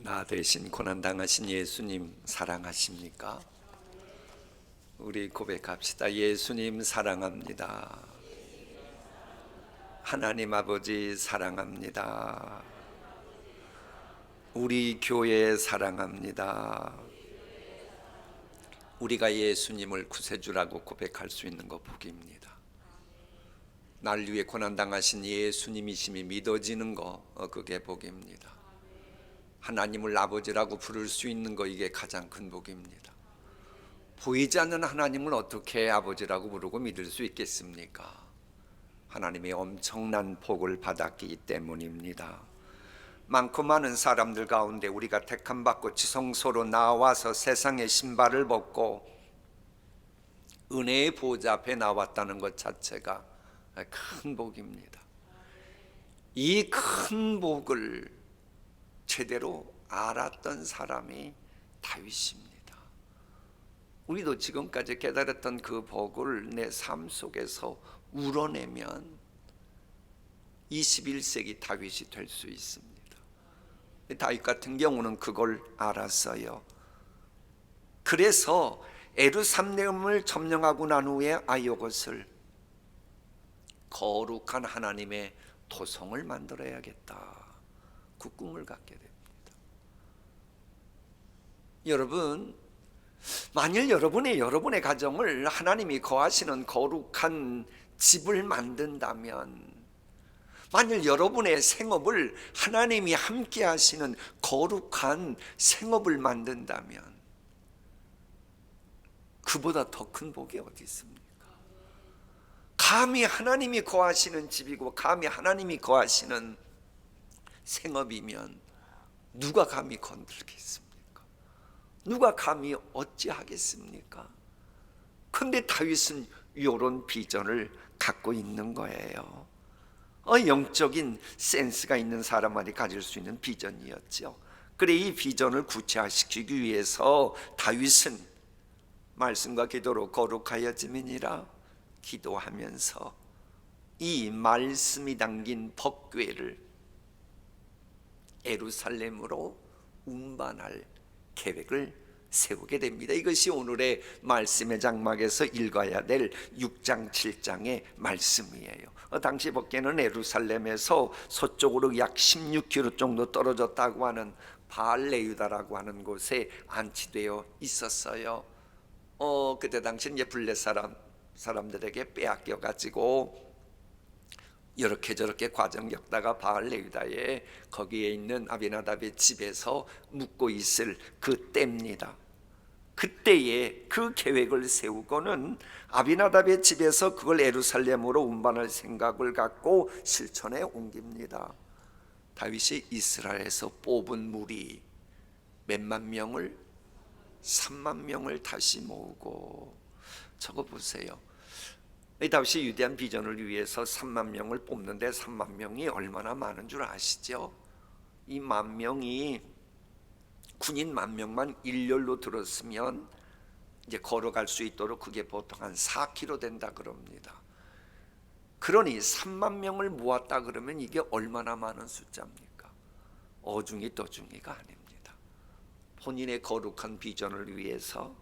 나 대신 고난당하신 예수님 사랑하십니까? 우리 고백합시다. 예수님 사랑합니다. 하나님 아버지 사랑합니다. 우리 교회 사랑합니다. 우리가 예수님을 구세주라고 고백할 수 있는 것 복입니다. 날 위해 고난당하신 예수님이심이 믿어지는 거 그게 복입니다. 하나님을 아버지라고 부를 수 있는 거 이게 가장 큰 복입니다. 보이지 않는 하나님을 어떻게 아버지라고 부르고 믿을 수 있겠습니까? 하나님의 엄청난 복을 받았기 때문입니다. 많고 많은 사람들 가운데 우리가 택함받고 지성소로 나와서 세상의 신발을 벗고 은혜의 보좌 앞에 나왔다는 것 자체가 큰 복입니다. 이 큰 복을 제대로 알았던 사람이 다윗입니다. 우리도 지금까지 깨달았던 그 복을 내 삶 속에서 우러내면 21세기 다윗이 될 수 있습니다. 다윗 같은 경우는 그걸 알았어요. 그래서 예루살렘을 점령하고 난 후에 이것을 거룩한 하나님의 도성을 만들어야겠다, 그 꿈을 갖게 됩니다. 여러분, 만일 여러분의 가정을 하나님이 거하시는 거룩한 집을 만든다면, 만일 여러분의 생업을 하나님이 함께 하시는 거룩한 생업을 만든다면 그보다 더 큰 복이 어디 있습니까? 감히 하나님이 거하시는 집이고 감히 하나님이 거하시는 생업이면 누가 감히 건들겠습니까? 누가 감히 어찌하겠습니까? 그런데 다윗은 이런 비전을 갖고 있는 거예요. 영적인 센스가 있는 사람만이 가질 수 있는 비전이었죠. 그래, 이 비전을 구체화시키기 위해서 다윗은 말씀과 기도로 거룩하여짐이니라 기도하면서 이 말씀이 담긴 법궤를 예루살렘으로 운반할 계획을 세우게 됩니다. 이것이 오늘의 말씀의 장막에서 읽어야 될 6장 7장의 말씀이에요. 당시 법궤는 예루살렘에서 서쪽으로 약 16km 정도 떨어졌다고 하는 바알레유다라고 하는 곳에 안치되어 있었어요. 그때 당시 이제 블레 사람들에게 빼앗겨 가지고 이렇게 저렇게 과정 겪다가 바알레유다에 거기에 있는 아비나답의 집에서 묵고 있을 그 때입니다. 그때에 그 계획을 세우고는 아비나답의 집에서 그걸 예루살렘으로 운반할 생각을 갖고 실천에 옮깁니다. 다윗이 이스라엘에서 뽑은 무리 몇만 명을, 3만 명을 다시 모으고, 저거 보세요. 다윗이 위대한 비전을 위해서 3만 명을 뽑는데 3만 명이 얼마나 많은 줄 아시죠? 이 10,000명이 군인 10,000명만 일렬로 들었으면 이제 걸어갈 수 있도록 그게 보통 한 4km 된다 그럽니다. 그러니 3만 명을 모았다 그러면 이게 얼마나 많은 숫자입니까? 어중이 떠중이가 아닙니다. 본인의 거룩한 비전을 위해서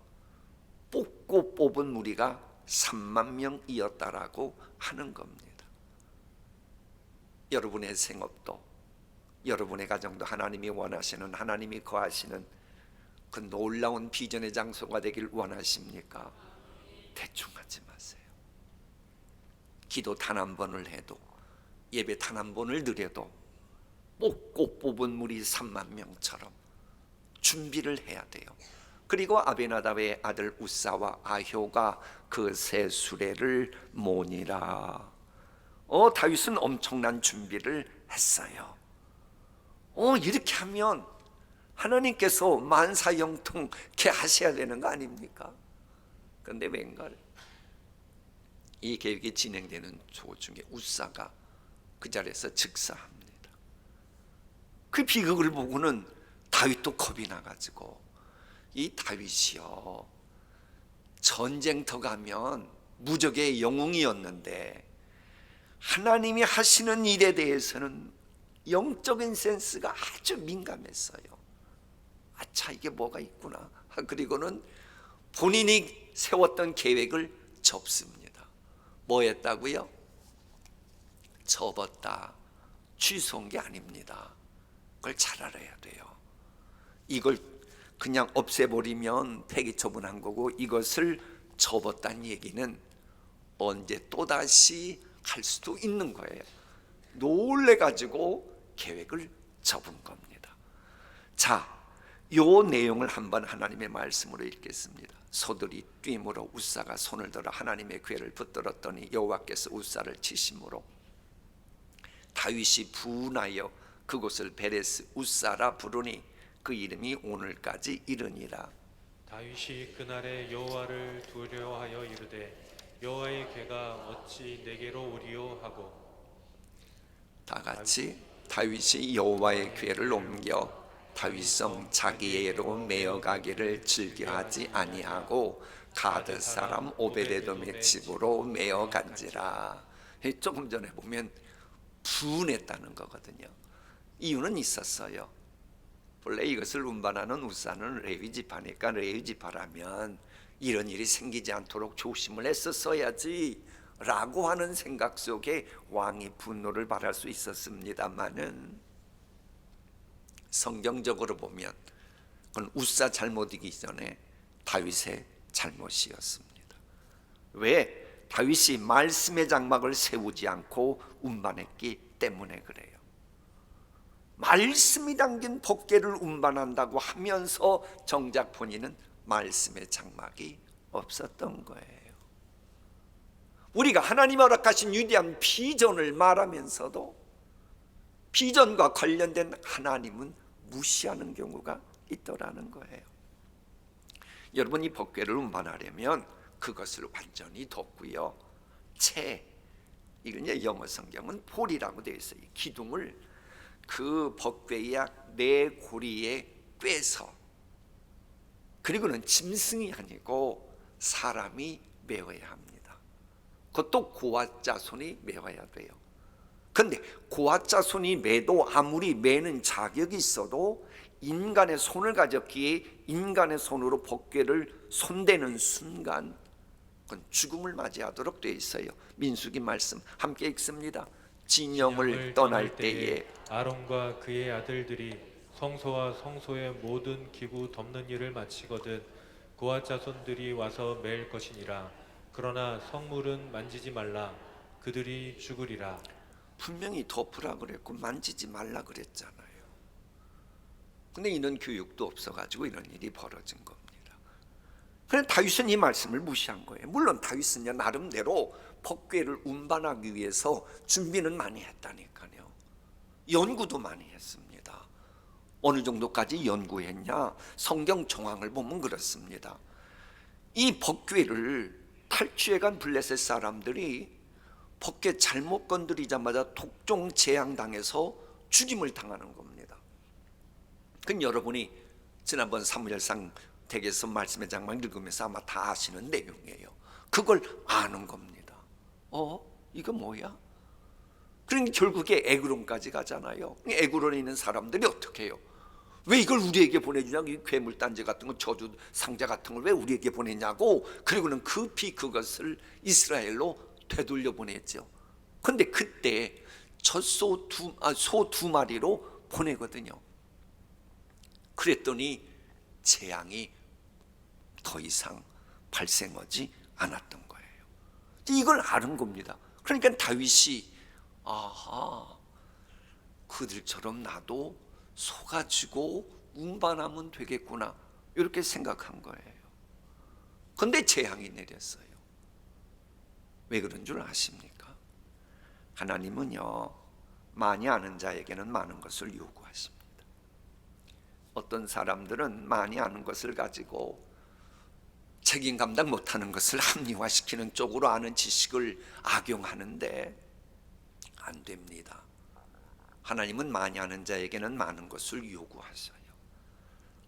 뽑고 뽑은 무리가 3만 명이었다라고 하는 겁니다. 여러분의 생업도, 여러분의 가정도 하나님이 원하시는, 하나님이 거하시는 그 놀라운 비전의 장소가 되길 원하십니까? 대충 하지 마세요. 기도 단 한 번을 해도, 예배 단 한 번을 드려도 뽑고 뽑은 무리 3만 명처럼 준비를 해야 돼요. 그리고 아비나답의 아들 우사와 아효가 그 세 수레를 모니라. 다윗은 엄청난 준비를 했어요. 이렇게 하면 하나님께서 만사형통케 하셔야 되는 거 아닙니까? 그런데 웬걸, 이 계획이 진행되는 도중에 우사가 그 자리에서 즉사합니다. 그 비극을 보고는 다윗도 겁이 나가지고, 이 다윗이요, 전쟁터 가면 무적의 영웅이었는데 하나님이 하시는 일에 대해서는 영적인 센스가 아주 민감했어요. 자, 이게 뭐가 있구나. 그리고는 본인이 세웠던 계획을 접습니다. 뭐 했다고요? 접었다, 취소한 게 아닙니다. 그걸 잘 알아야 돼요. 이걸 그냥 없애버리면 폐기 처분한 거고, 이것을 접었다는 얘기는 언제 또다시 할 수도 있는 거예요. 놀래가지고 계획을 접은 겁니다. 자, 요 내용을 한번 하나님의 말씀으로 읽겠습니다. 소들이 뛰므로 웃사가 손을 들어 하나님의 궤를 붙들었더니 여호와께서 웃사를 치심으로 다윗이 분하여 그곳을 베레스 웃사라 부르니 그 이름이 오늘까지 이르니라. 다윗이 그날에 여호와를 두려워하여 이르되 여호와의 궤가 어찌 내게로 오리요 하고. 다 같이 다윗이 여호와의 궤를 옮겨 다윗성 자기애로 메어가기를 즐겨하지 아니하고 가드 사람 오베데돔의 집으로 메어간지라. 조금 전에 보면 분했다는 거거든요. 이유는 있었어요. 원래 이것을 운반하는 우사는 레위 지파니까 레위 지파라면 이런 일이 생기지 않도록 조심을 했었어야지 라고 하는 생각 속에 왕이 분노를 발할 수 있었습니다마는, 성경적으로 보면 그건 우사 잘못이기 전에 다윗의 잘못이었습니다. 왜? 다윗이 말씀의 장막을 세우지 않고 운반했기 때문에 그래요. 말씀이 담긴 법궤를 운반한다고 하면서 정작 본인은 말씀의 장막이 없었던 거예요. 우리가 하나님 허락하신 위대한 비전을 말하면서도 비전과 관련된 하나님은 무시하는 경우가 있더라는 거예요. 여러분, 이 법궤를 운반하려면 그것을 완전히 덮고요, 이건 이제 영어 성경은 폴이라고 되어 있어요. 기둥을 그 법궤의 약 4고리에 꿰서, 그리고는 짐승이 아니고 사람이 메어야 합니다. 그것도 고아 자손이 메어야 돼요. 그런데 고아 자손이 매도 아무리 매는 자격이 있어도 인간의 손을 가졌기에 인간의 손으로 법궤를 손대는 순간 그건 죽음을 맞이하도록 되어 있어요. 민수기 말씀 함께 읽습니다. 진영을 떠날 때에 아론과 그의 아들들이 성소와 성소의 모든 기구 덮는 일을 마치거든 고아 자손들이 와서 맬 것이니라. 그러나 성물은 만지지 말라. 그들이 죽으리라. 분명히 덮으라 그랬고 만지지 말라 그랬잖아요. 근데 이런 교육도 없어가지고 이런 일이 벌어진 겁니다. 그런데 다윗은 이 말씀을 무시한 거예요. 물론 다윗은 나름대로 법궤를 운반하기 위해서 준비는 많이 했다니까요. 연구도 많이 했습니다. 어느 정도까지 연구했냐? 성경 정황을 보면 그렇습니다. 이 법궤를 탈취해간 블레셋 사람들이 법궤 잘못 건드리자마자 독종 재앙당해서 죽임을 당하는 겁니다. 그건 여러분이 지난번 사무엘상 댁에서 말씀의 장막 읽으면서 아마 다 아시는 내용이에요. 그걸 아는 겁니다. 이거 뭐야? 그러니까 결국에 에그론까지 가잖아요. 에그론에 있는 사람들이 어떻게 해요? 왜 이걸 우리에게 보내주냐? 이 괴물단지 같은 거, 저주 상자 같은 걸 왜 우리에게 보내냐고. 그리고는 급히 그것을 이스라엘로 되돌려 보냈죠. 그런데 그때 소 두 마리로 보내거든요. 그랬더니 재앙이 더 이상 발생하지 않았던 거예요. 이걸 아는 겁니다. 그러니까 다윗이 그들처럼 나도 소 가지고 운반하면 되겠구나 이렇게 생각한 거예요. 그런데 재앙이 내렸어요. 왜 그런 줄 아십니까? 하나님은요, 많이 아는 자에게는 많은 것을 요구하십니다. 어떤 사람들은 많이 아는 것을 가지고 책임 감당 못하는 것을 합리화시키는 쪽으로 아는 지식을 악용하는데 안 됩니다. 하나님은 많이 아는 자에게는 많은 것을 요구하셔요.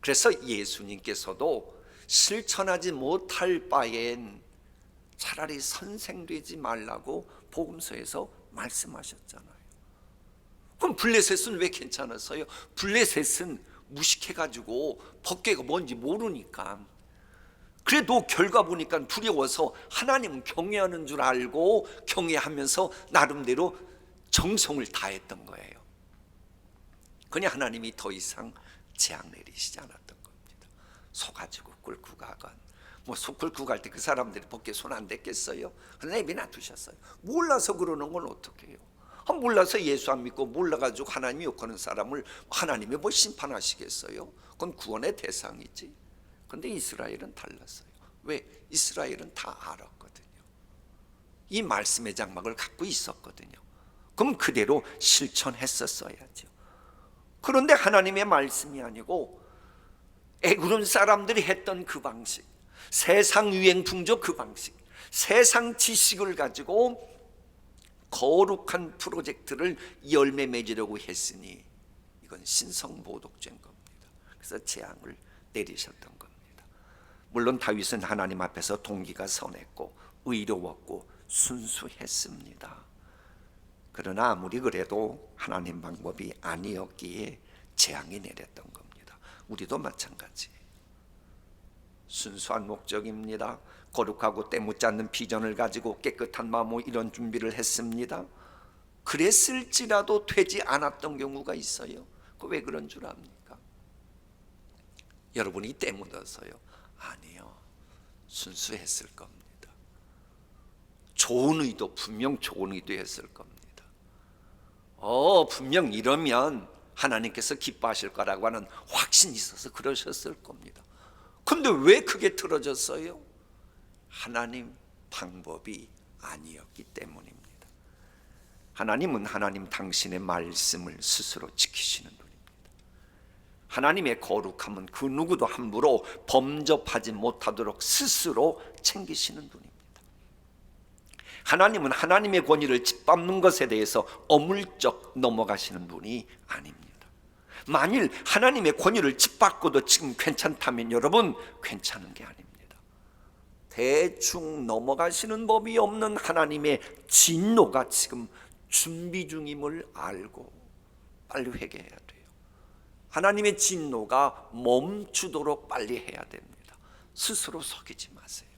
그래서 예수님께서도 실천하지 못할 바엔 차라리 선생되지 말라고 복음서에서 말씀하셨잖아요. 그럼 블레셋은 왜 괜찮았어요? 블레셋은 무식해가지고 법궤가 뭔지 모르니까. 그래도 결과 보니까 두려워서 하나님은 경외하는 줄 알고 경외하면서 나름대로 정성을 다했던 거예요. 그냥 하나님이 더 이상 재앙 내리시지 않았던 겁니다. 속아지고 끌고 가건, 뭐 속 끌고 갈 때 그 사람들이 법궤 손 안 댔겠어요? 내비 놔두셨어요. 몰라서 그러는 건 어떻게 해요? 몰라서 예수 안 믿고 몰라가지고 하나님이 욕하는 사람을 하나님이 뭐 심판하시겠어요? 그건 구원의 대상이지. 근데 이스라엘은 달랐어요. 왜? 이스라엘은 다 알았거든요. 이 말씀의 장막을 갖고 있었거든요. 그럼 그대로 실천했었어야죠. 그런데 하나님의 말씀이 아니고 애굽 사람들이 했던 그 방식, 세상 유행 풍조 그 방식, 세상 지식을 가지고 거룩한 프로젝트를 열매 맺으려고 했으니 이건 신성모독죄인 겁니다. 그래서 재앙을 내리셨던 겁니다. 물론 다윗은 하나님 앞에서 동기가 선했고 의로웠고 순수했습니다. 그러나 아무리 그래도 하나님 방법이 아니었기에 재앙이 내렸던 겁니다. 우리도 마찬가지. 순수한 목적입니다. 거룩하고 때묻지 않는 비전을 가지고 깨끗한 마음으로 이런 준비를 했습니다. 그랬을지라도 되지 않았던 경우가 있어요. 그 왜 그런 줄 압니까? 여러분이 때묻어서요? 아니요, 순수했을 겁니다. 좋은 의도, 분명 좋은 의도했을 겁니다. 분명 이러면 하나님께서 기뻐하실 거라고 하는 확신이 있어서 그러셨을 겁니다. 근데 왜 그게 틀어졌어요? 하나님 방법이 아니었기 때문입니다. 하나님은 하나님 당신의 말씀을 스스로 지키시는 분입니다. 하나님의 거룩함은 그 누구도 함부로 범접하지 못하도록 스스로 챙기시는 분입니다. 하나님은 하나님의 권위를 짓밟는 것에 대해서 어물쩍 넘어가시는 분이 아닙니다. 만일 하나님의 권위를 짓밟고도 지금 괜찮다면 여러분, 괜찮은 게 아닙니다. 대충 넘어가시는 법이 없는 하나님의 진노가 지금 준비 중임을 알고 빨리 회개해야 돼요. 하나님의 진노가 멈추도록 빨리 해야 됩니다. 스스로 속이지 마세요.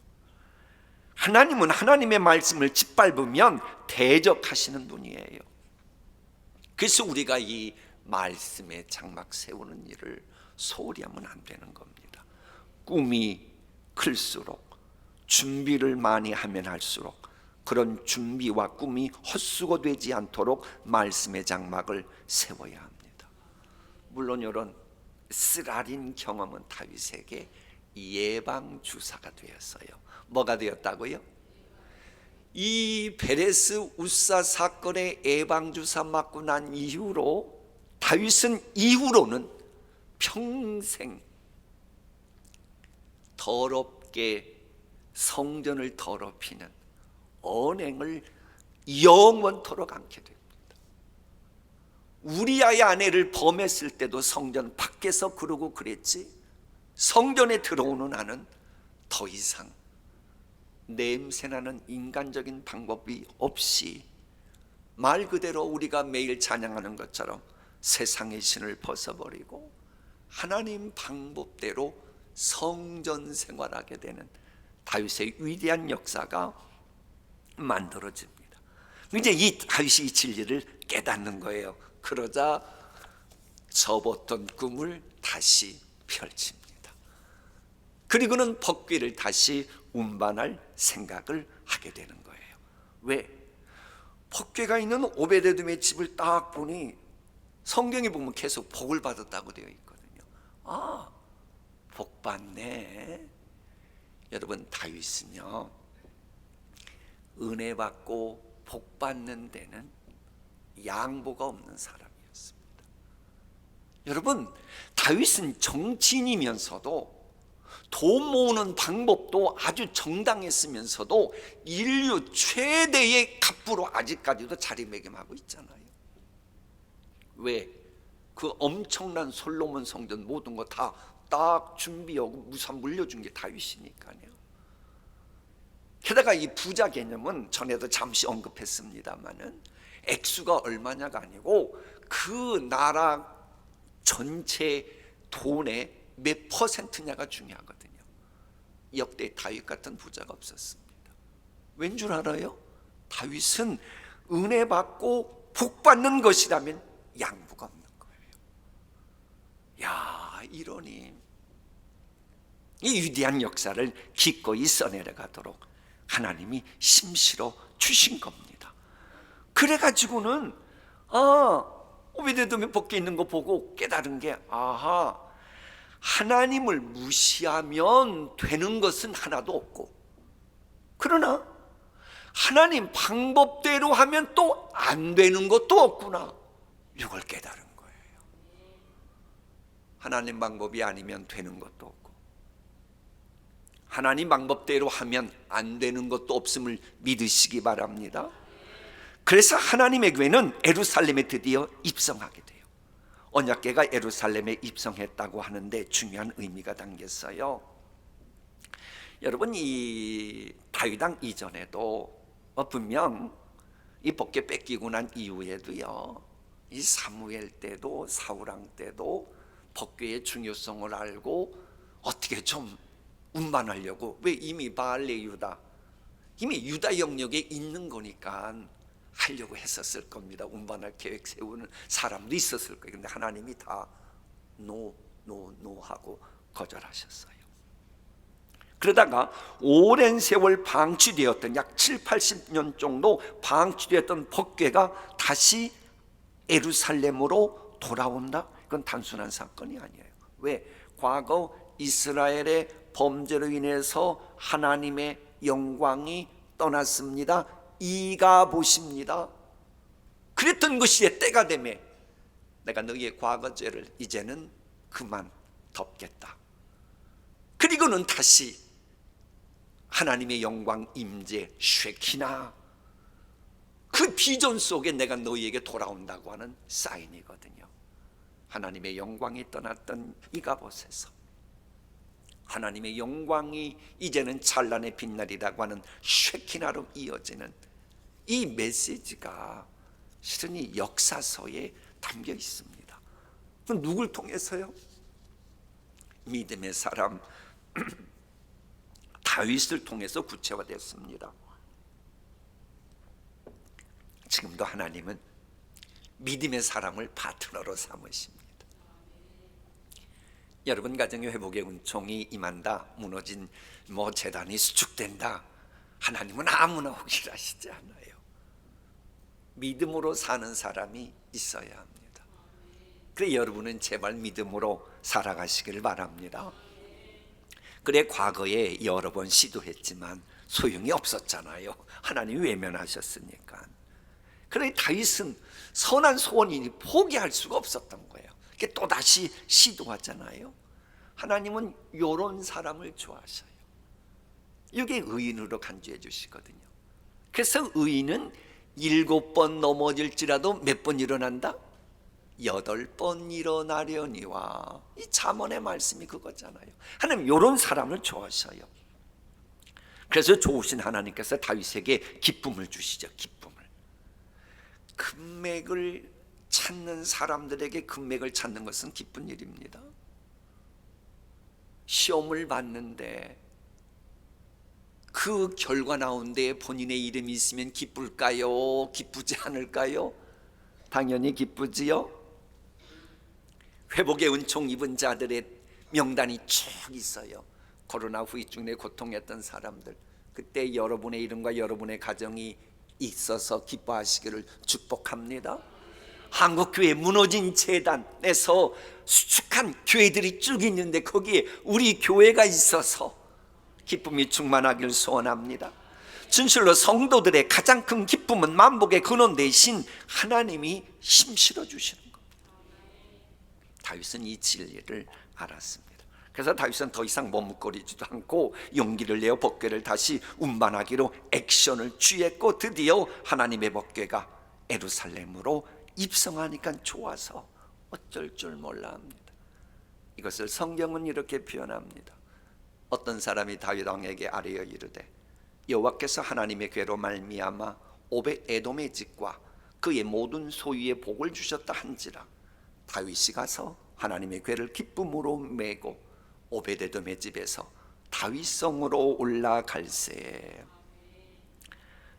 하나님은 하나님의 말씀을 짓밟으면 대적하시는 분이에요. 그래서 우리가 이 말씀의 장막 세우는 일을 소홀히 하면 안 되는 겁니다. 꿈이 클수록, 준비를 많이 하면 할수록 그런 준비와 꿈이 헛수고되지 않도록 말씀의 장막을 세워야 합니다. 물론 이런 쓰라린 경험은 다윗에게 예방주사가 되었어요. 뭐가 되었다고요? 이 베레스 우사 사건의 예방주사 맞고 난 이후로 다윗은 이후로는 평생 더럽게 성전을 더럽히는 언행을 영원토록 않게 됩니다. 우리아의 아내를 범했을 때도 성전 밖에서 그러고 그랬지, 성전에 들어오는 한은 더 이상 냄새나는 인간적인 방법이 없이 말 그대로 우리가 매일 찬양하는 것처럼 세상의 신을 벗어버리고 하나님 방법대로 성전 생활하게 되는 다윗의 위대한 역사가 만들어집니다. 이제 이 다윗이 이 진리를 깨닫는 거예요. 그러자 접었던 꿈을 다시 펼칩니다. 그리고는 법궤를 다시 운반할 생각을 하게 되는 거예요. 왜? 법궤가 있는 오베데돔의 집을 딱 보니 성경에 보면 계속 복을 받았다고 되어 있거든요. 아, 복 받네. 여러분, 다윗은요, 은혜 받고 복 받는 데는 양보가 없는 사람이었습니다. 여러분, 다윗은 정치인이면서도 돈 모으는 방법도 아주 정당했으면서도 인류 최대의 갑부로 아직까지도 자리매김하고 있잖아요. 왜? 그 엄청난 솔로몬 성전 모든 거 다 딱 준비하고 무상 물려준 게 다윗이니까요. 게다가 이 부자 개념은 전에도 잠시 언급했습니다마는 액수가 얼마냐가 아니고 그 나라 전체 돈의 몇 퍼센트냐가 중요하거든요. 역대 다윗 같은 부자가 없었습니다. 왠 줄 알아요? 다윗은 은혜 받고 복 받는 것이라면 양보가 없는 거예요. 야, 이러니 이 위대한 역사를 기꺼이 써내려가도록 하나님이 심실어 주신 겁니다. 그래가지고는 오베데돔이 벗겨 있는 거 보고 깨달은 게, 아하, 하나님을 무시하면 되는 것은 하나도 없고, 그러나 하나님 방법대로 하면 또 안 되는 것도 없구나, 이걸 깨달은 거예요. 하나님 방법이 아니면 되는 것도 없고, 하나님 방법대로 하면 안 되는 것도 없음을 믿으시기 바랍니다. 그래서 하나님의 교회는 예루살렘에 드디어 입성하게 돼요. 언약궤가 예루살렘에 입성했다고 하는데 중요한 의미가 담겼어요. 여러분, 이 다윗왕 이전에도 분명 이 법궤 뺏기고 난 이후에도요, 이 사무엘 때도 사울왕 때도 법궤의 중요성을 알고 어떻게 좀 운반하려고, 왜 이미 바알레 유다, 이미 유다 영역에 있는 거니까 하려고 했었을 겁니다. 운반할 계획 세우는 사람도 있었을 거예요. 근데 하나님이 다 노 하고 거절하셨어요. 그러다가 오랜 세월 방치되었던, 약 7, 80년 정도 방치되었던 법궤가 다시 예루살렘으로 돌아온다? 이건 단순한 사건이 아니에요. 왜? 과거 이스라엘의 범죄로 인해서 하나님의 영광이 떠났습니다. 이가 보십니다. 그랬던 것이 때가 되매 내가 너희의 과거 죄를 이제는 그만 덮겠다. 그리고는 다시 하나님의 영광 임재 쉐키나, 그 비전 속에 내가 너희에게 돌아온다고 하는 사인이거든요. 하나님의 영광이 떠났던 이가봇에서 하나님의 영광이 이제는 찬란의 빛날이라고 하는 쉐키나로 이어지는 이 메시지가 실은 이 역사서에 담겨 있습니다. 그럼 누굴 통해서요? 믿음의 사람 다윗을 통해서 구체화됐습니다. 지금도 하나님은 믿음의 사람을 파트너로 삼으십니다. 여러분 가정의 회복의 은총이 임한다, 무너진 재단이 수축된다, 하나님은 아무나 오길 하시지 않아요. 믿음으로 사는 사람이 있어야 합니다. 그래, 여러분은 제발 믿음으로 살아가시길 바랍니다. 그래, 과거에 여러 번 시도했지만 소용이 없었잖아요. 하나님이 외면하셨으니까. 그래, 다윗은 선한 소원이니 포기할 수가 없었던 거예요. 또다시 시도하잖아요. 하나님은 이런 사람을 좋아하셔요. 이게 의인으로 간주해 주시거든요. 그래서 의인은 7번 넘어질지라도 몇 번 일어난다? 8번 일어나려니와. 이 잠언의 말씀이 그거잖아요. 하나님 이런 사람을 좋아하셔요. 그래서 좋으신 하나님께서 다윗에게 기쁨을 주시죠. 기쁨을. 금맥을 찾는 사람들에게 금맥을 찾는 것은 기쁜 일입니다. 시험을 봤는데 그 결과 나온 데에 본인의 이름이 있으면 기쁠까요? 기쁘지 않을까요? 당연히 기쁘지요. 회복의 은총 입은 자들의 명단이 쭉 있어요. 코로나 후유증에 고통했던 사람들, 그때 여러분의 이름과 여러분의 가정이 있어서 기뻐하시기를 축복합니다. 한국교회 무너진 재단에서 수축한 교회들이 쭉 있는데 거기에 우리 교회가 있어서 기쁨이 충만하길 소원합니다. 진실로 성도들의 가장 큰 기쁨은 만복의 근원 대신 하나님이 힘실어 주시는 겁니다. 다윗은 이 진리를 알았습니다. 그래서 다윗은 더 이상 머뭇거리지도 않고 용기를 내어 법궤를 다시 운반하기로 액션을 취했고, 드디어 하나님의 법궤가 예루살렘으로 입성하니까 좋아서 어쩔 줄 몰라 합니다. 이것을 성경은 이렇게 표현합니다. 어떤 사람이 다윗 왕에게 아뢰어 이르되, 여호와께서 하나님의 궤로 말미암아 오벳 에돔의 집과 그의 모든 소유에 복을 주셨다 한지라 다윗이 가서 하나님의 궤를 기쁨으로 메고 오베데돔의 집에서 다윗성으로 올라갈새.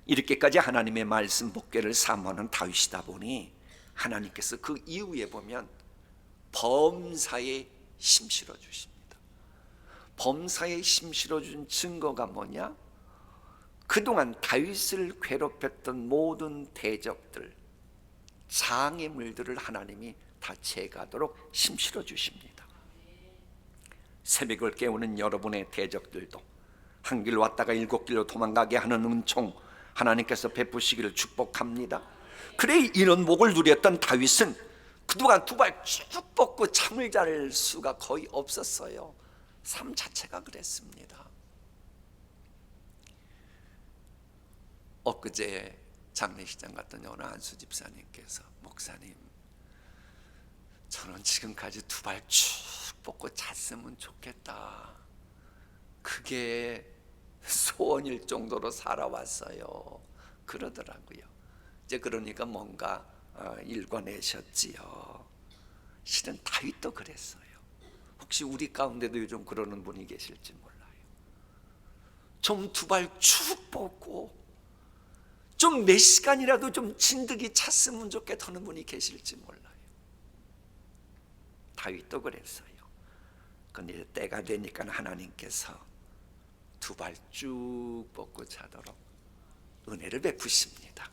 이렇게까지 하나님의 말씀 복궤를 사모하는 다윗이다 보니 하나님께서 그 이후에 보면 범사에 힘 실어 주십니다. 범사에 힘 실어 준 증거가 뭐냐? 그동안 다윗을 괴롭혔던 모든 대적들, 장애물들을 하나님이 다 제거하도록 힘 실어 주십니다. 새벽을 깨우는 여러분의 대적들도 한 길 왔다가 일곱 길로 도망가게 하는 은총 하나님께서 베푸시기를 축복합니다. 그래 이런 복을 누렸던 다윗은 그동안 두 발 쭉 뻗고 잠을 잘 수가 거의 없었어요. 삶 자체가 그랬습니다. 엊그제 장례식장 갔더니 어느 안수 집사님께서 목사님, 저는 지금까지 두 발 쭉 뻗고 잤으면 좋겠다. 그게 소원일 정도로 살아왔어요. 그러더라고요. 이제 그러니까 뭔가 읽어내셨지요. 실은 다윗도 그랬어요. 혹시 우리 가운데도 요즘 그러는 분이 계실지 몰라요. 좀 두 발 쭉 뻗고 좀 몇 시간이라도 좀 진득이 찼으면 좋겠다 하는 분이 계실지 몰라요. 다윗도 그랬어요. 근데 때가 되니까 하나님께서 두 발 쭉 뻗고 자도록 은혜를 베푸십니다.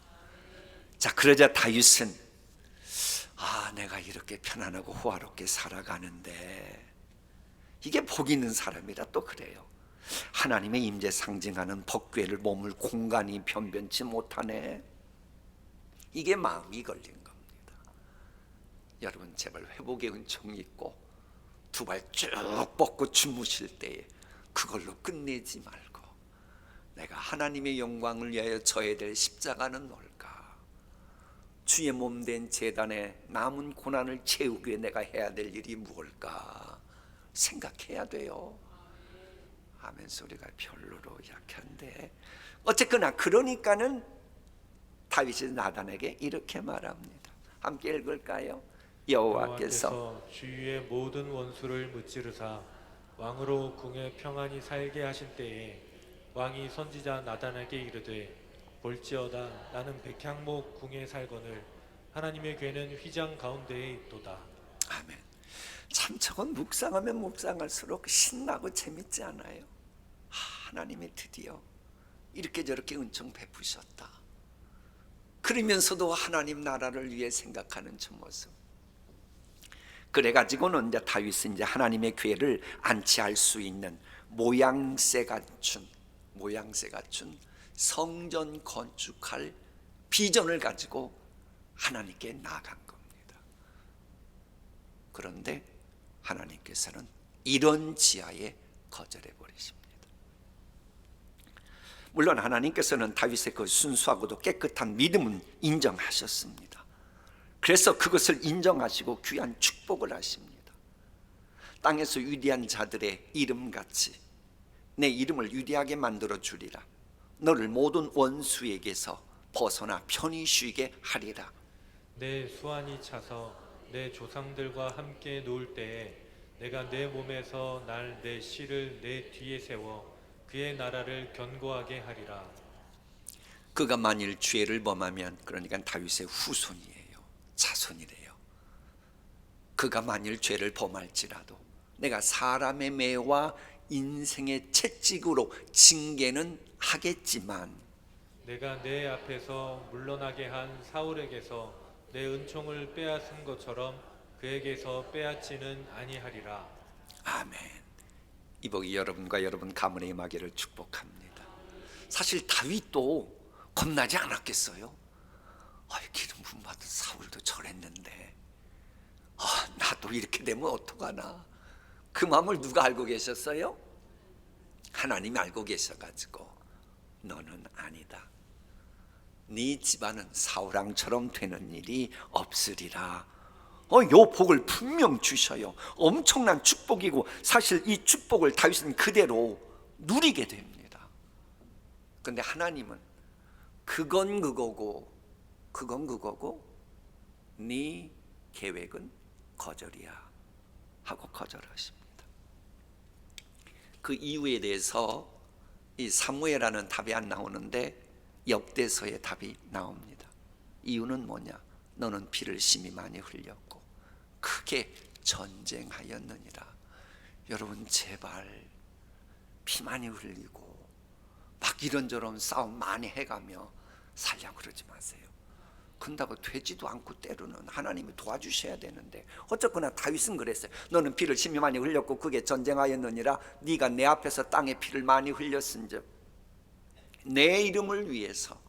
자, 그러자 다윗은 내가 이렇게 편안하고 호화롭게 살아가는데 이게 복 있는 사람이라 또 그래요. 하나님의 임재 상징하는 복궤를 몸을 공간이 변변치 못하네. 이게 마음이 걸린 겁니다. 여러분 제발 회복의 은총이 있고 두 발 쭉 뻗고 주무실 때에 그걸로 끝내지 말고 내가 하나님의 영광을 위하여 져야 될 십자가는 뭘까? 주의 몸 된 제단에 남은 고난을 채우기 위해 내가 해야 될 일이 무엇일까? 생각해야 돼요. 아멘 소리가 별로로 약한데 어쨌거나 그러니까는 다윗이 나단에게 이렇게 말합니다. 함께 읽을까요? 여호와께서 주위의 모든 원수를 무찌르사 왕으로 궁에 평안히 살게 하신 때에 왕이 선지자 나단에게 이르되 볼지어다 나는 백향목 궁에 살거늘 하나님의 궤는 휘장 가운데에 있도다. 아멘. 참 저건 묵상하면 묵상할수록 신나고 재밌지 않아요? 하나님이 드디어 이렇게 저렇게 은총 베푸셨다. 그러면서도 하나님 나라를 위해 생각하는 저 모습. 그래가지고는 이제 다윗은 이제 하나님의 궤를 안치할 수 있는 모양새 갖춘 성전 건축할 비전을 가지고 하나님께 나아간 겁니다. 그런데 하나님께서는 이런 지하에 거절해 버리십니다. 물론 하나님께서는 다윗의 그 순수하고도 깨끗한 믿음은 인정하셨습니다. 그래서 그것을 인정하시고 귀한 축복을 하십니다. 땅에서 위대한 자들의 이름같이 내 이름을 위대하게 만들어 주리라. 너를 모든 원수에게서 벗어나 편히 쉬게 하리라. 내 수완이 차서 내 조상들과 함께 놓을 때에 내가 내 몸에서 날 내 씨를 내 뒤에 세워 그의 나라를 견고하게 하리라. 그가 만일 죄를 범하면 그러니까 다윗의 후손이에요. 자손이래요. 그가 만일 죄를 범할지라도 내가 사람의 매와 인생의 채찍으로 징계는 하겠지만 내가 내 앞에서 물러나게 한 사울에게서 내 은총을 빼앗은 것처럼 그에게서 빼앗지는 아니하리라. 아멘. 이 복이 여러분과 여러분 가문에 임하기를 축복합니다. 사실 다윗도 겁나지 않았겠어요? 기름 부음 받은 사울도 저랬는데 나도 이렇게 되면 어떡하나. 그 마음을 누가 알고 계셨어요? 하나님이 알고 계셔가지고 너는 아니다. 네 집안은 사울왕처럼 되는 일이 없으리라. 요 복을 분명 주셔요. 엄청난 축복이고 사실 이 축복을 다윗은 그대로 누리게 됩니다. 그런데 하나님은 그건 그거고 네 계획은 거절이야. 하고 거절하십니다. 그 이유에 대해서 이 사무엘이라는 답이 안 나오는데 역대서의 답이 나옵니다. 이유는 뭐냐? 너는 피를 심히 많이 흘렸고 크게 전쟁하였느니라. 여러분 제발 피 많이 흘리고 막 이런저런 싸움 많이 해가며 살려고 그러지 마세요. 그런다고 되지도 않고 때로는 하나님이 도와주셔야 되는데, 어쨌거나 다윗은 그랬어요. 너는 피를 심히 많이 흘렸고 크게 전쟁하였느니라. 네가 내 앞에서 땅에 피를 많이 흘렸은즉 내 이름을 위해서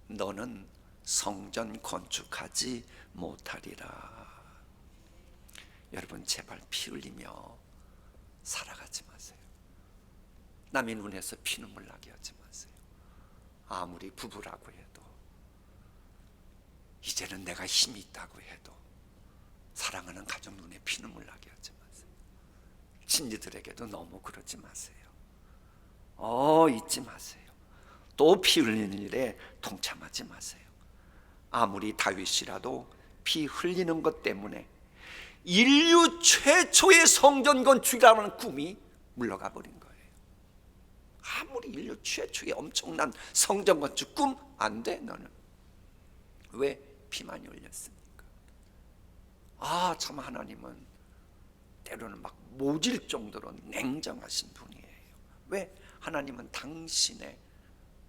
너는 성전 건축하지 못하리라. 여러분 제발 피 흘리며 살아가지 마세요. 남의 눈에서 피눈물 나게 하지 마세요. 아무리 부부라고 해도, 이제는 내가 힘이 있다고 해도 사랑하는 가족 눈에 피눈물 나게 하지 마세요. 친지들에게도 너무 그러지 마세요. 잊지 마세요. 또 피 흘리는 일에 동참하지 마세요. 아무리 다윗이라도 피 흘리는 것 때문에 인류 최초의 성전 건축이라는 꿈이 물러가 버린 거예요. 아무리 인류 최초의 엄청난 성전 건축 꿈 안 돼. 너는 왜 피 많이 흘렸습니까? 참 하나님은 때로는 막 모질 정도로 냉정하신 분이에요. 왜? 하나님은 당신의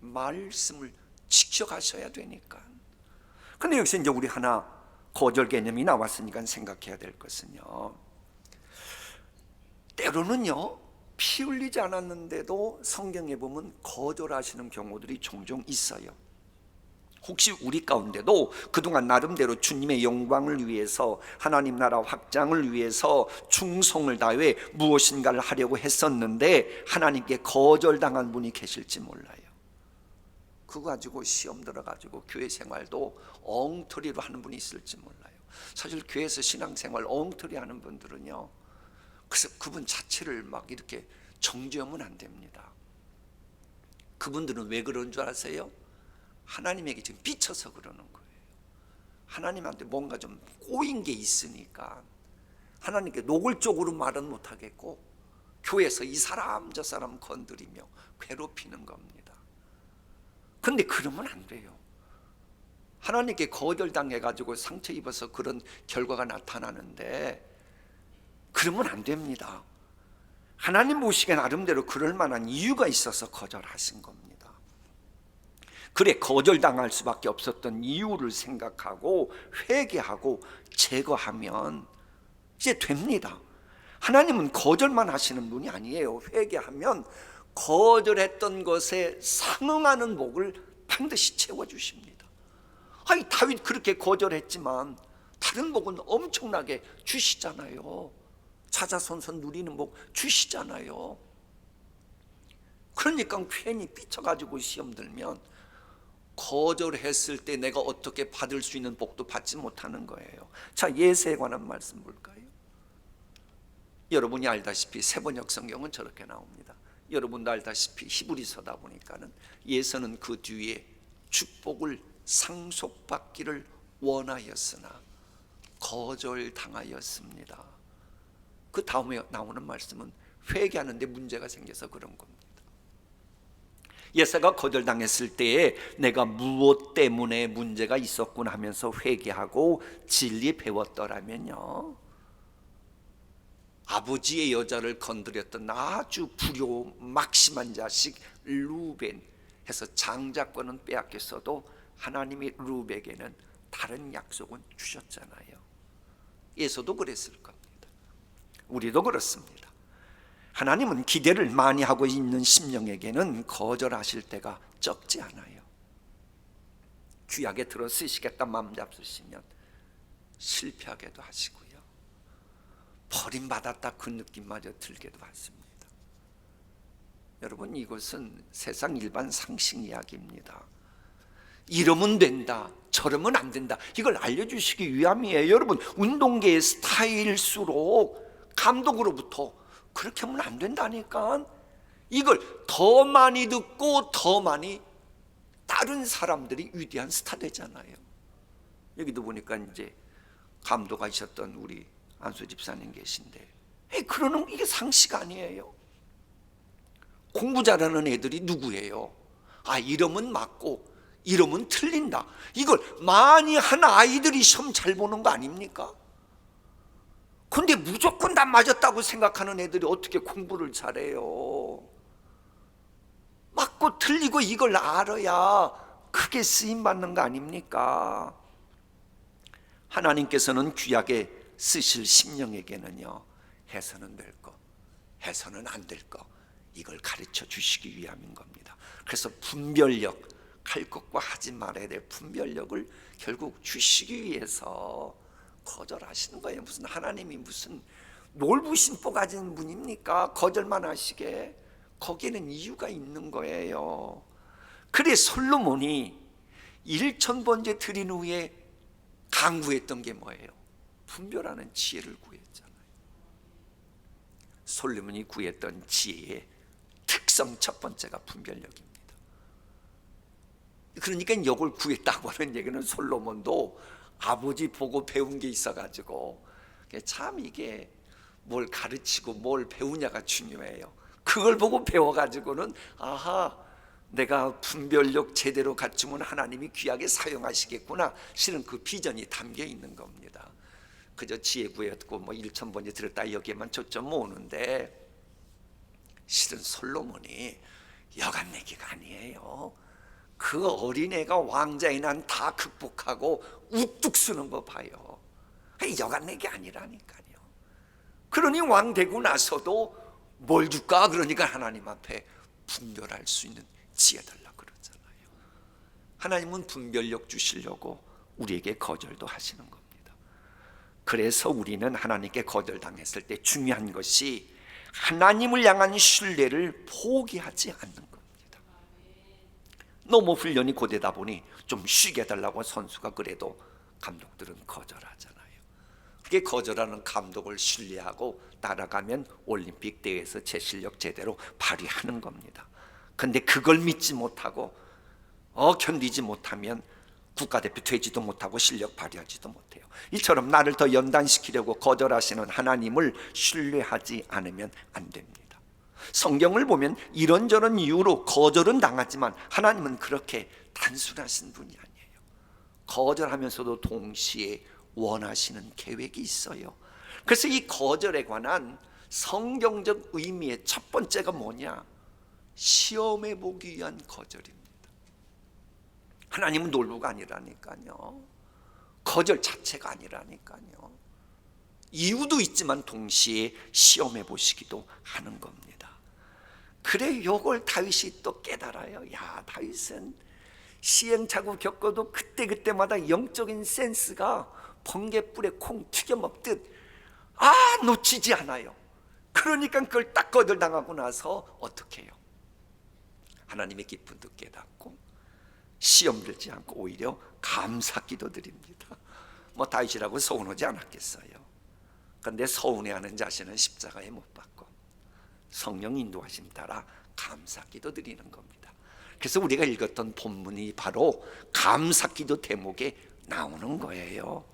말씀을 지켜가셔야 되니까. 근데 여기서 이제 우리 하나 거절 개념이 나왔으니까 생각해야 될 것은요, 때로는요 피 흘리지 않았는데도 성경에 보면 거절하시는 경우들이 종종 있어요. 혹시 우리 가운데도 그동안 나름대로 주님의 영광을 위해서, 하나님 나라 확장을 위해서 충성을 다해 무엇인가를 하려고 했었는데 하나님께 거절당한 분이 계실지 몰라요. 그거 가지고 시험 들어가지고 교회 생활도 엉터리로 하는 분이 있을지 몰라요. 사실 교회에서 신앙생활 엉터리 하는 분들은요, 그래서 그분 자체를 막 이렇게 정죄하면 안 됩니다. 그분들은 왜 그런 줄 아세요? 하나님에게 지금 삐쳐서 그러는 거예요. 하나님한테 뭔가 좀 꼬인 게 있으니까 하나님께 노골적으로 말은 못하겠고 교회에서 이 사람 저 사람 건드리며 괴롭히는 겁니다. 근데 그러면 안 돼요. 하나님께 거절당해가지고 상처 입어서 그런 결과가 나타나는데 그러면 안 됩니다. 하나님 보시기에 나름대로 그럴 만한 이유가 있어서 거절하신 겁니다. 그래, 거절당할 수밖에 없었던 이유를 생각하고 회개하고 제거하면 이제 됩니다. 하나님은 거절만 하시는 분이 아니에요. 회개하면 거절했던 것에 상응하는 복을 반드시 채워주십니다. 아니, 다윗 그렇게 거절했지만 다른 복은 엄청나게 주시잖아요. 자자손손 누리는 복 주시잖아요. 그러니까 괜히 삐쳐가지고 시험 들면 거절했을 때 내가 어떻게 받을 수 있는 복도 받지 못하는 거예요. 자, 예세에 관한 말씀 볼까요? 여러분이 알다시피 세번역 성경은 저렇게 나옵니다. 여러분도 알다시피 히브리서다 보니까는 예서는 그 뒤에 축복을 상속받기를 원하였으나 거절당하였습니다. 그 다음에 나오는 말씀은 회개하는데 문제가 생겨서 그런 겁니다. 예사가 거절당했을 때에 내가 무엇 때문에 문제가 있었구나 하면서 회개하고 진리 배웠더라면요, 아버지의 여자를 건드렸던 아주 불효막심한 자식 루벤 해서 장자권은 빼앗겼어도 하나님이 루벤에게는 다른 약속은 주셨잖아요. 예서도 그랬을 겁니다. 우리도 그렇습니다. 하나님은 기대를 많이 하고 있는 심령에게는 거절하실 때가 적지 않아요. 귀하게 들어 쓰시겠다 마음 잡수시면 실패하게도 하시고요, 버림받았다 그 느낌마저 들게도 하십니다. 여러분, 이것은 세상 일반 상식 이야기입니다. 이러면 된다, 저러면 안 된다, 이걸 알려주시기 위함이에요. 여러분, 운동계의 스타일수록 감독으로부터 그렇게 하면 안 된다니까. 이걸 더 많이 듣고 더 많이 다른 사람들이 위대한 스타 되잖아요. 여기도 보니까 이제 감독하셨던 우리 안수 집사님 계신데, 그러는 이게 상식 아니에요. 공부 잘하는 애들이 누구예요? 이름은 맞고 이름은 틀린다, 이걸 많이 한 아이들이 시험 잘 보는 거 아닙니까? 근데 무조건 다 맞았다고 생각하는 애들이 어떻게 공부를 잘해요? 맞고 틀리고 이걸 알아야 크게 쓰임받는 거 아닙니까? 하나님께서는 귀하게 쓰실 심령에게는요, 해서는 될 거, 해서는 안 될 거, 이걸 가르쳐 주시기 위함인 겁니다. 그래서 분별력, 할 것과 하지 말아야 될 분별력을 결국 주시기 위해서 거절하시는 거예요. 무슨 하나님이 무슨 놀부심보 가진 분입니까? 거절만 하시게. 거기에는 이유가 있는 거예요. 그래 솔로몬이 1000번째 드린 후에 강구했던 게 뭐예요? 분별하는 지혜를 구했잖아요. 솔로몬이 구했던 지혜의 특성 첫 번째가 분별력입니다. 그러니까 이걸 구했다고 하는 얘기는 솔로몬도 아버지 보고 배운 게 있어가지고, 참 이게 뭘 가르치고 뭘 배우냐가 중요해요. 그걸 보고 배워가지고는 아하, 내가 분별력 제대로 갖추면 하나님이 귀하게 사용하시겠구나, 실은 그 비전이 담겨 있는 겁니다. 그저 지혜 구했고 1000번째 들었다 여기에만 초점 모으는데, 실은 솔로몬이 여간 얘기가 아니에요. 그 어린애가 왕자의 난 다 극복하고 우뚝 쓰는 거 봐요. 여간 얘기 아니라니까요. 그러니 왕 되고 나서도 뭘 줄까? 그러니까 하나님 앞에 분별할 수 있는 지혜 달라 그러잖아요. 하나님은 분별력 주시려고 우리에게 거절도 하시는 겁니다. 그래서 우리는 하나님께 거절당했을 때 중요한 것이 하나님을 향한 신뢰를 포기하지 않는 겁니다. 너무 훈련이 고되다 보니 좀 쉬게 해달라고 선수가 그래도 감독들은 거절하잖아요. 그게 거절하는 감독을 신뢰하고 따라가면 올림픽 대회에서 제 실력 제대로 발휘하는 겁니다. 근데 그걸 믿지 못하고 견디지 못하면 국가대표 되지도 못하고 실력 발휘하지도 못해요. 이처럼 나를 더 연단시키려고 거절하시는 하나님을 신뢰하지 않으면 안 됩니다. 성경을 보면 이런저런 이유로 거절은 당하지만 하나님은 그렇게 단순하신 분이 아니에요. 거절하면서도 동시에 원하시는 계획이 있어요. 그래서 이 거절에 관한 성경적 의미의 첫 번째가 뭐냐? 시험해 보기 위한 거절입니다. 하나님은 놀부가 아니라니까요. 거절 자체가 아니라니까요. 이유도 있지만 동시에 시험해 보시기도 하는 겁니다. 그래 요걸 다윗이 또 깨달아요. 야, 다윗은 시행착오 겪어도 그때그때마다 영적인 센스가 번개불에 콩 튀겨 먹듯 놓치지 않아요. 그러니까 그걸 딱 거절당하고 나서 어떻게 해요? 하나님의 기쁨도 깨닫고 시험 들지 않고 오히려 감사 기도 드립니다. 다윗이라고 서운하지 않았겠어요. 그런데 서운해하는 자신은 십자가에 못 박고 성령 인도하심 따라 감사 기도 드리는 겁니다. 그래서 우리가 읽었던 본문이 바로 감사 기도 대목에 나오는 거예요.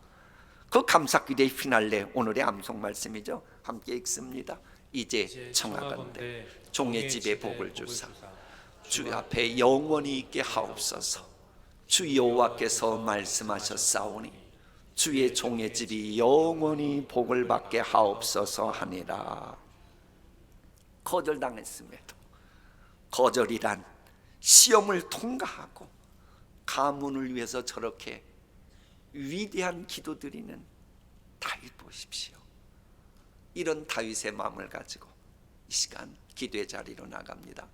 그 감사 기도의 피날레, 오늘의 암송 말씀이죠. 함께 읽습니다. 이제 청하건대 종의 집에 복을 주사 주 앞에 영원히 있게 하옵소서. 주 여호와께서 말씀하셨사오니 주의 종의 집이 영원히 복을 받게 하옵소서 하니라. 거절당했음에도 거절이란 시험을 통과하고 가문을 위해서 저렇게 위대한 기도드리는 다윗 보십시오. 이런 다윗의 마음을 가지고 이 시간 기도의 자리로 나갑니다.